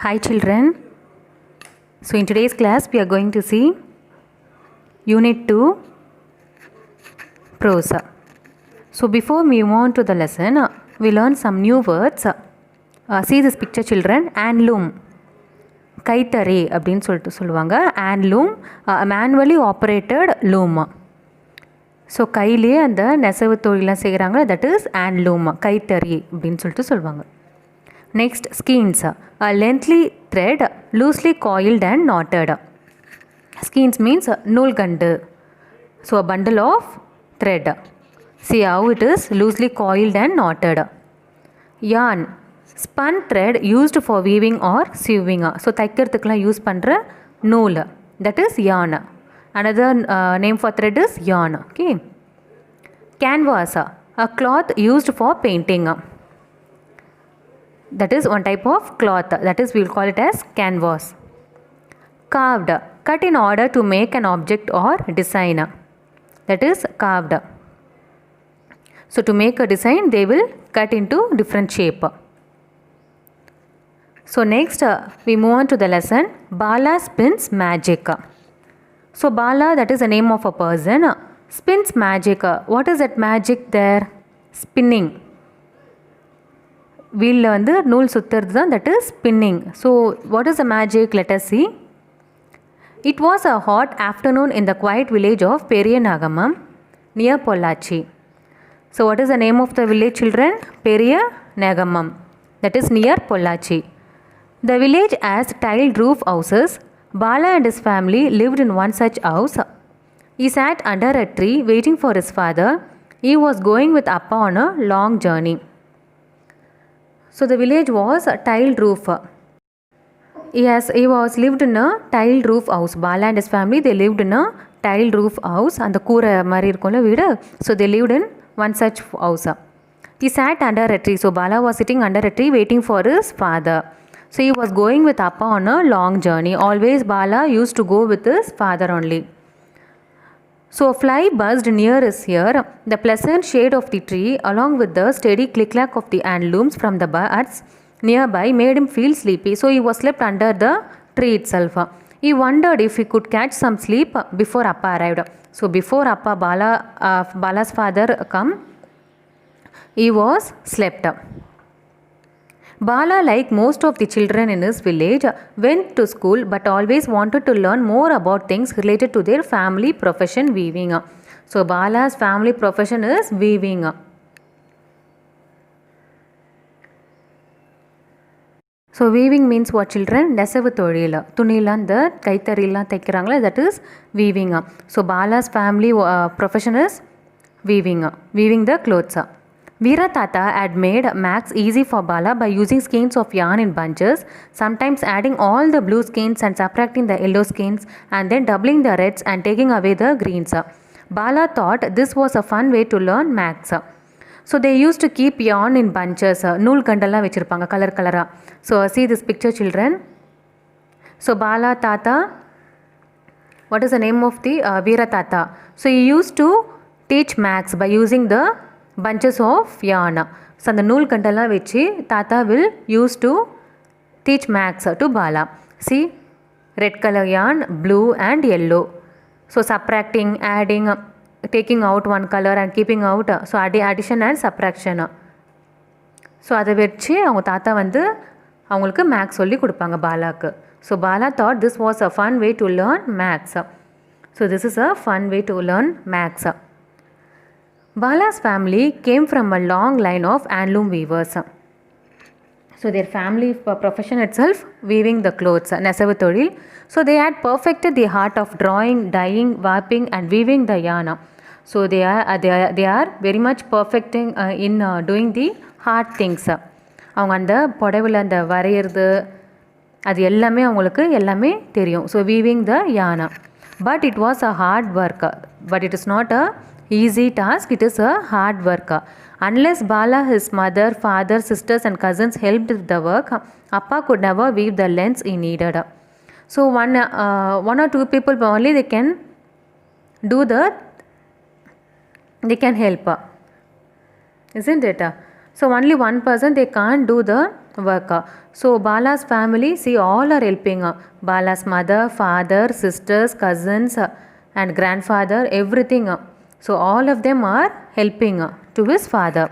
Hi children. So in today's class we are going to see Unit 2 Prose. So before we move on to the lesson, we learn some new words. See this picture children. Handloom. கைத்தறி அப்படின்னு சொல்லுவாங்க. handloom, manually operated loom. So கையிலே அந்த நெசவு தொழிலாம் செய்கிறாங்க, that is handloom, கைத்தறி அப்படின்னு சொல்லுவாங்க. Next, skeins, a lengthy thread loosely coiled and knotted. Skeins means நூல்கண்டு. So a bundle of thread. See how it is loosely coiled and knotted. Yarn, spun thread used for weaving or sewing. So தைக்கிறதுக்குலாம் use பண்ணுற நூல், that is yarn. Another name for thread is yarn. Okay. Canvas, a cloth used for painting. That is one type of cloth, that is we will call it as canvas. Carved, cut in order to make an object or design, that is carved. So to make a design they will cut into different shape. So next we move on to the lesson. Bala spins magic. So Bala, that is the name of a person, spins magic. What is that magic there? Spinning. வீலில் வந்து நூல் சுற்றுறது தான், that is spinning. So what is the magic? Let us see. It was a hot afternoon in the quiet village of Periyanagammam near Pollachi. So what is the name of the village children? Periyanagammam, that is near Pollachi. The village has tiled roof houses. Bala and his family lived in one such house. He sat under a tree waiting for his father. He was going with Appa on a long journey. So the village was a tiled roof. He was lived in a tiled roof house. Bala and his family, they lived in a tiled roof house. And the கூரை மாதிரி இருக்கும்ல வீடு. So they lived in one such house. He sat under a tree. So Bala was sitting under a tree waiting for his father. So he was going with Appa on a long journey. Always Bala used to go with his father only. So a fly buzzed near his ear. The pleasant shade of the tree along with the steady click-clack of the handlooms from the birds nearby made him feel sleepy. So he was slept under the tree itself. He wondered if he could catch some sleep before Appa arrived. So before Appa, Bala's father come, he was slept. Bala, like most of the children in his village, went to school but always wanted to learn more about things related to their family profession, weaving. So Bala's family profession is weaving. So weaving means what children? நெசவு தொழில். துணியில் அந்த கைத்தறிலாம் தைக்கிறாங்களே, that is weaving. So Bala's family profession is weaving. Weaving the clothes. Veera Tata had made max easy for Bala by using skeins of yarn in bunches, sometimes adding all the blue skeins and subtracting the yellow skeins, and then doubling the reds and taking away the greens. Bala thought this was a fun way to learn max. So they used to keep yarn in bunches. நூல் கண்டெல்லாம் வச்சுருப்பாங்க colour கலராக. So see this picture children. So Bala Tata, what is the name of the Veera Tata? So he used to teach max by using the bunches of yarn. So அந்த நூல் கண்டெல்லாம் வச்சு தாத்தா will use to teach max to Bala. See, red color yarn, blue and yellow. So subtracting, adding, taking out one color and keeping out. So addition and subtraction. So அதை வச்சு அவங்க தாத்தா வந்து அவங்களுக்கு மேக்ஸ் சொல்லி கொடுப்பாங்க பாலாக்கு. So Bala thought this was a fun way to learn maths. So this is a fun way to learn maths. Bala's family came from a long line of handloom weavers. So their family profession itself, weaving the clothes, நெசவு தொழில். So they had perfected the art of drawing, dyeing, warping and weaving the yarn. So they are very much perfecting in doing the hard things. அவங்க அந்த புடவில் அந்த வரைகிறது அது எல்லாமே அவங்களுக்கு எல்லாமே தெரியும். So weaving the yarn. But it was a hard work. But it is not a easy task, it is a hard work. Unless Bala, his mother, father, sisters and cousins helped with the work, Appa could never weave the lengths he needed. So one or two people only they can help, isn't it? So only one person they can't do the work. So Bala's family, see, all are helping. Bala's mother, father, sisters, cousins, and grandfather, everything. So all of them are helping to his father.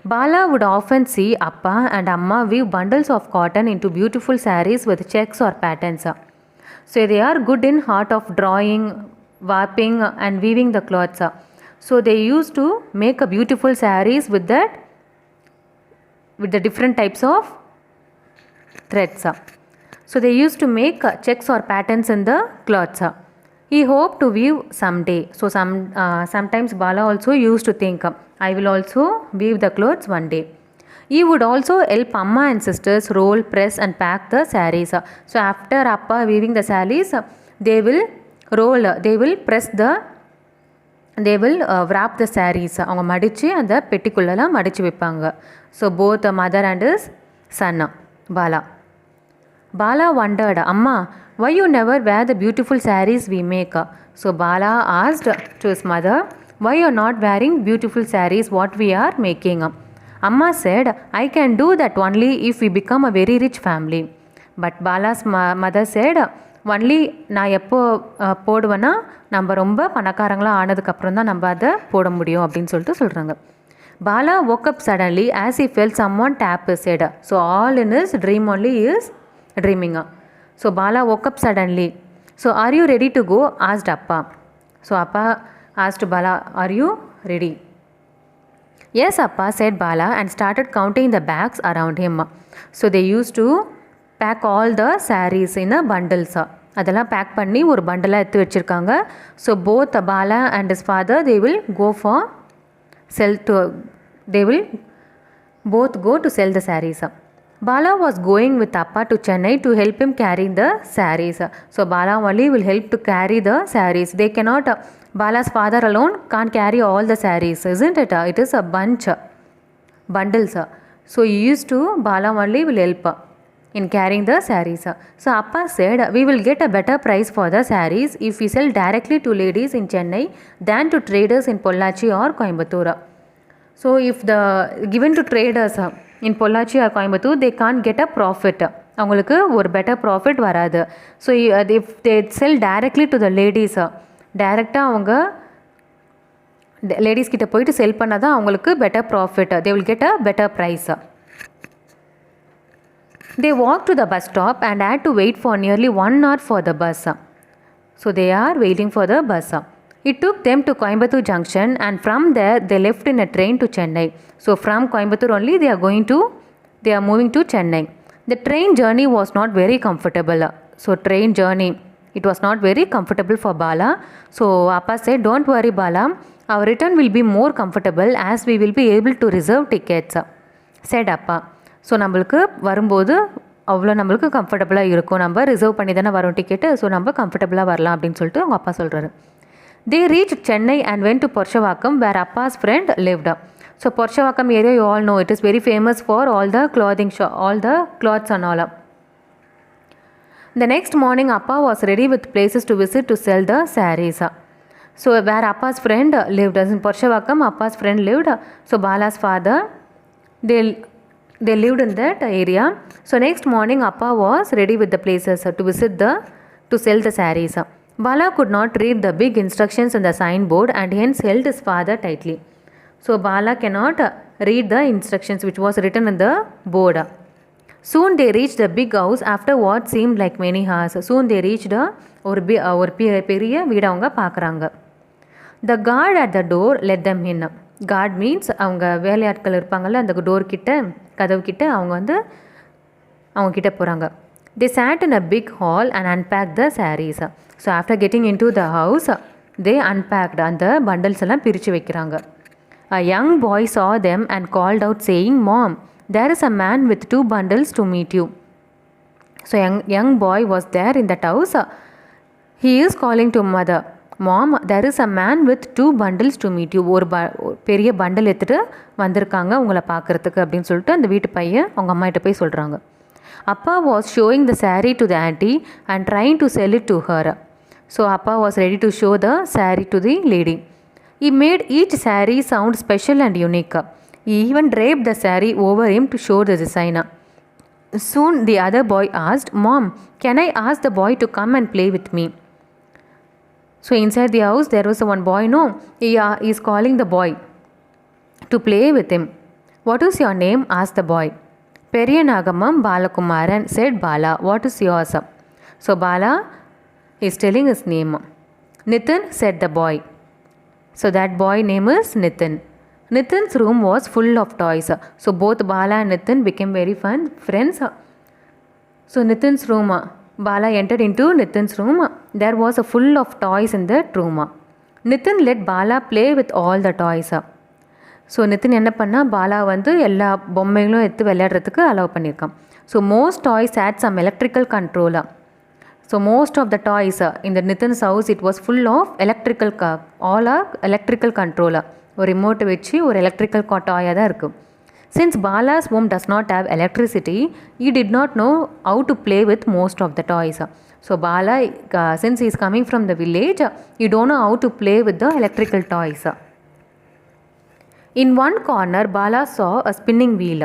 Bala would often see Appa and Amma weave bundles of cotton into beautiful sarees with checks or patterns. So they are good in art of drawing, warping, and weaving the cloths. So they used to make a beautiful sarees with the different types of threads. So they used to make checks or patterns in the cloths. He hoped to weave someday. So sometimes Bala also used to think, I will also weave the clothes one day. He would also help Amma and sisters roll, press and pack the sarees. So after Appa weaving the sarees, they will roll, they will press the, they will wrap the sarees. அவங்க மடித்து அந்த பெட்டிக்குள்ளெல்லாம் மடித்து வைப்பாங்க. So both the mother and his son, Bala. Bala wondered, Amma, why you never wear the beautiful sarees we make? So Bala asked to his mother, why you are not wearing beautiful sarees what we are making? Amma said, I can do that only if we become a very rich family. But Bala's mother said, only நான் எப்போ போடுவேன்னா நம்ம ரொம்ப பணக்காரங்களாக ஆனதுக்கப்புறம் தான் நம்ம அதை போட முடியும் அப்படின்னு சொல்லிட்டு சொல்கிறாங்க. Bala woke up suddenly as he felt someone tap his head. So all in his dream only he is dreaming. So Bala woke up suddenly. So are you ready to go? Asked Appa. So Appa asked Bala, are you ready? Yes, Appa, said Bala and started counting the bags around him. So they used to pack all the sarees in a bundles. அதெல்லாம் back பண்ணி ஒரு பண்டலாக எடுத்து வச்சுருக்காங்க. So both Bala and his father, they will go for they will both go to sell the sarees. Bala was going with Appa to Chennai to help him carry the sarees. So Bala only will help to carry the sarees. They cannot, Bala's father alone can't carry all the sarees, isn't it? It is a bunch, bundles. So he used to, Bala only will help in carrying the sarees. So Appa said, we will get a better price for the sarees if we sell directly to ladies in Chennai than to traders in Pollachi or Coimbatore. So if the given to traders in Pollachi or Coimbatore, they can't get a profit. அவங்களுக்கு ஒரு better profit வராது. So if they sell directly to the ladies, டைரெக்டாக அவங்க ladies கிட்ட போயிட்டு செல் பண்ணால் தான் அவங்களுக்கு better profit. they will get a better price. They walked to the bus stop and had to wait for nearly 1 hour for the bus. So they are waiting for the bus. It took them to Coimbatore junction and from there they left in a train to Chennai. So from Coimbatore only they are moving to Chennai. The train journey was not very comfortable. So train journey, it was not very comfortable for Bala. So Appa said, don't worry Bala, our return will be more comfortable as we will be able to reserve tickets, said Appa. So நம்மளுக்கு வரும்போது அவ்வளோ நம்மளுக்கு கம்ஃபர்டபுளாக இருக்கும், நம்ம reserve பண்ணி தானே வரோம் டிக்கெட்டு, ஸோ நம்ம கம்ஃபர்டபுளாக வரலாம் அப்படின்னு சொல்லிட்டு அவங்க அப்பா சொல்கிறாரு. They reached Chennai and went to Porshavakkam where Appa's friend lived. So Porshavakkam area, you all know, it is very famous for all the clothing all the clothes and all. The next morning Appa was ready with places to visit to sell the sarees. So where Appa's friend lived, as in Porshavakkam, Appa's friend lived. So Bala's father, they lived in that area. So next morning Appa was ready with the places to visit to sell the sarees. Bala could not read the big instructions in the signboard and hence held his father tightly. So Bala cannot read the instructions which was written in the board. Soon they reached the big house after what seemed like many hours. Soon they reached ஒரு பெரிய வீடு அவங்க பார்க்குறாங்க. The guard at the door let them in. Guard means அவங்க வேலையாட்கள் இருப்பாங்கள்ல, அந்த door கிட்ட, கதவு கிட்ட அவங்க கிட்ட போகிறாங்க. They sat in a big hall and unpacked the sarees. So after getting into the house, they unpacked, அந்த bundles எல்லாம் பிரித்து வைக்கிறாங்க. A young boy saw them and called out saying, Mom, there is a man with 2 bundles to meet you. So young boy was there in that house. He is calling to mother, Mom, there is a man with 2 bundles to meet you. ஒரு பெரிய bundle எடுத்துகிட்டு வந்திருக்காங்க உங்களை பார்க்குறதுக்கு அப்படின்னு சொல்லிட்டு அந்த வீட்டு பையன் அவங்க அம்மாகிட்ட போய் சொல்கிறாங்க. Appa was showing the saree to the auntie and trying to sell it to her. So Appa was ready to show the saree to the lady. He made each saree sound special and unique. He even draped the saree over him to show the design. Soon the other boy asked, Mom, can I ask the boy to come and play with me? So inside the house there was one boy. No, he is calling the boy to play with him. What is your name? Asked the boy. Periyanagammam Balakumaran, said Bala. What is yours? So Bala is telling his name. Nitin, said the boy. So that boy name is Nitin. Nitin's room was full of toys. So both Bala and Nitin became very fun friends. So Nitin's room, Bala entered into Nitin's room. There was a full of toys in that room. Nitin let Bala play with all the toys. So Nitin என்ன பண்ணால் பாலா வந்து எல்லா பொம்மைகளும் எடுத்து விளையாடுறதுக்கு allow பண்ணியிருக்கான். So most toys had some electrical controller. So most of the toys இந்த Nithin's house it was full of electrical all are electrical controller. ஒரு ரிமோட்டை வச்சு ஒரு எலக்ட்ரிக்கல் டாயாக தான் இருக்குது. Since Bala's home does not have electricity, he did not know how to play with most of the toys. So Bala, since he is coming from the village, he don't know how to play with the electrical toys. In one corner, Bala saw a spinning wheel.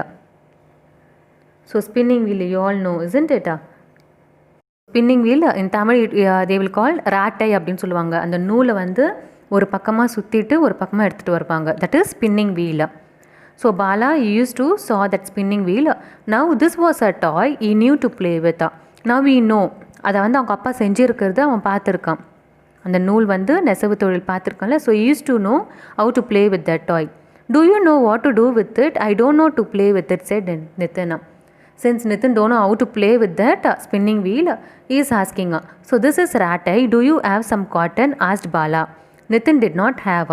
So spinning wheel, you all know, isn't it? Spinning wheel, in Tamil they will call ராட்டை அப்படின்னு சொல்லுவாங்க. அந்த நூலை வந்து ஒரு பக்கமாக சுற்றிட்டு ஒரு பக்கமாக எடுத்துகிட்டு வருவாங்க. That is spinning wheel. So Bala used to saw that spinning wheel. Now this was a toy he knew to play with. Now we know. அதை வந்து அவங்க அப்பா செஞ்சுருக்கிறது அவன் பார்த்துருக்கான். அந்த நூல் வந்து நெசவு தொழில் பார்த்துருக்கான்ல. So he used to know how to play with that toy. Do you know what to do with it? I don't know to play with it, said Nitin. Since Nitin don't know how to play with that spinning wheel, he is asking. So this is rattai. Do you have some cotton? Asked Bala. Nitin did not have.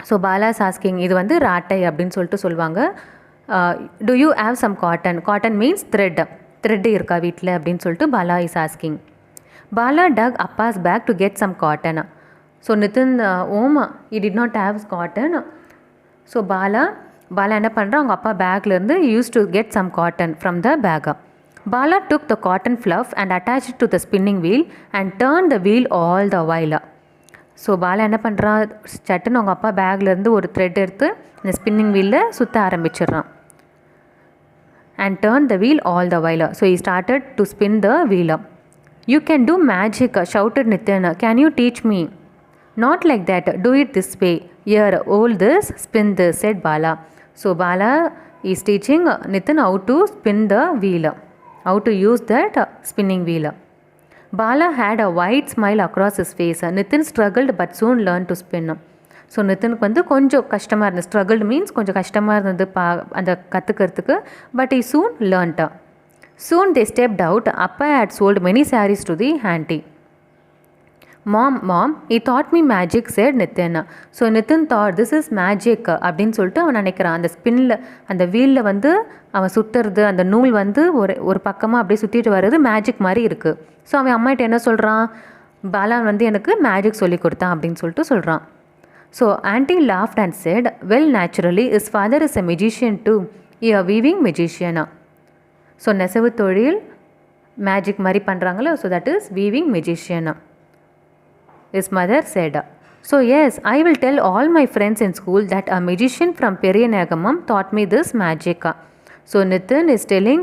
So Bala is asking, இது வந்து ராட்டை அப்படின்னு சொல்லிட்டு சொல்லுவாங்க. Do you have some cotton? Cotton means thread. Thread இருக்கா வீட்டில் அப்படின்னு சொல்லிட்டு Bala is asking. Bala dug Appa's bag to get some cotton. So Nitin he did not have cotton. So Bala என்ன பண்ணுறான், அவங்க அப்பா பேக்லேருந்து use to get some cotton from the bag. Bala took the cotton fluff and attach to the spinning wheel and turn the wheel all the while. So Bala என்ன பண்ணுறான், சட்டுன்னு அவங்க அப்பா பேக்லேருந்து ஒரு த்ரெட் எடுத்து இந்த ஸ்பின்னிங் வீலில் சுற்ற ஆரம்பிச்சிடுறான். And turn the wheel all the while. So he started to spin the wheel. You can do magic, shouted Nitin. Can you teach me? Not like that. Do it this way. Here, hold this, spin this, said Bala. So Bala is teaching Nitin how to spin the wheel, how to use that spinning wheel. Bala had a wide smile across his face. Nitin struggled but soon learned to spin. So நித்தினுக்கு வந்து கொஞ்சம் கஷ்டமாக இருந்தது. Struggled means கொஞ்சம் கஷ்டமாக இருந்தது அந்த கற்றுக்கிறதுக்கு. But he soon learnt. Soon they stepped out. Appa had sold many sarees to the auntie. Mom, he taught me magic, said Nitin. So Nitin thought this is magic அப்படின்னு சொல்லிட்டு அவன் நினைக்கிறான். அந்த ஸ்பின்னில் அந்த வீலில் வந்து அவன் சுற்றுறது, அந்த நூல் வந்து ஒரு பக்கமாக அப்படியே சுற்றிட்டு வர்றது மேஜிக் மாதிரி இருக்குது. ஸோ அவன் அம்மாகிட்ட என்ன சொல்கிறான், பாலா வந்து எனக்கு மேஜிக் சொல்லி கொடுத்தான் அப்படின்னு சொல்லிட்டு சொல்கிறான். So anti laughed and said, well, naturally, his father is a magician too. A weaving magician. So நெசவு தொழில் மேஜிக் மாதிரி பண்ணுறாங்களோ, so that is weaving magician. His mother said. So yes, I will tell all my friends in school that a magician from Periyanagammam taught me this magic. So Nitin is telling,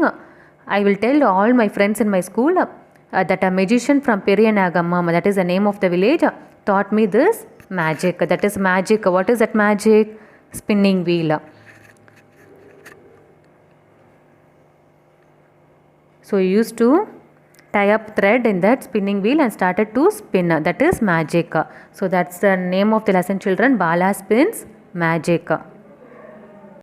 I will tell all my friends in my school that a magician from Periyanagammam, that is the name of the village, taught me this magic. That is magic. What is that magic? Spinning wheel. So he used to tie up thread in that spinning wheel and started to spin. That is magic. So that's the name of the lesson, children. Bala spins magic.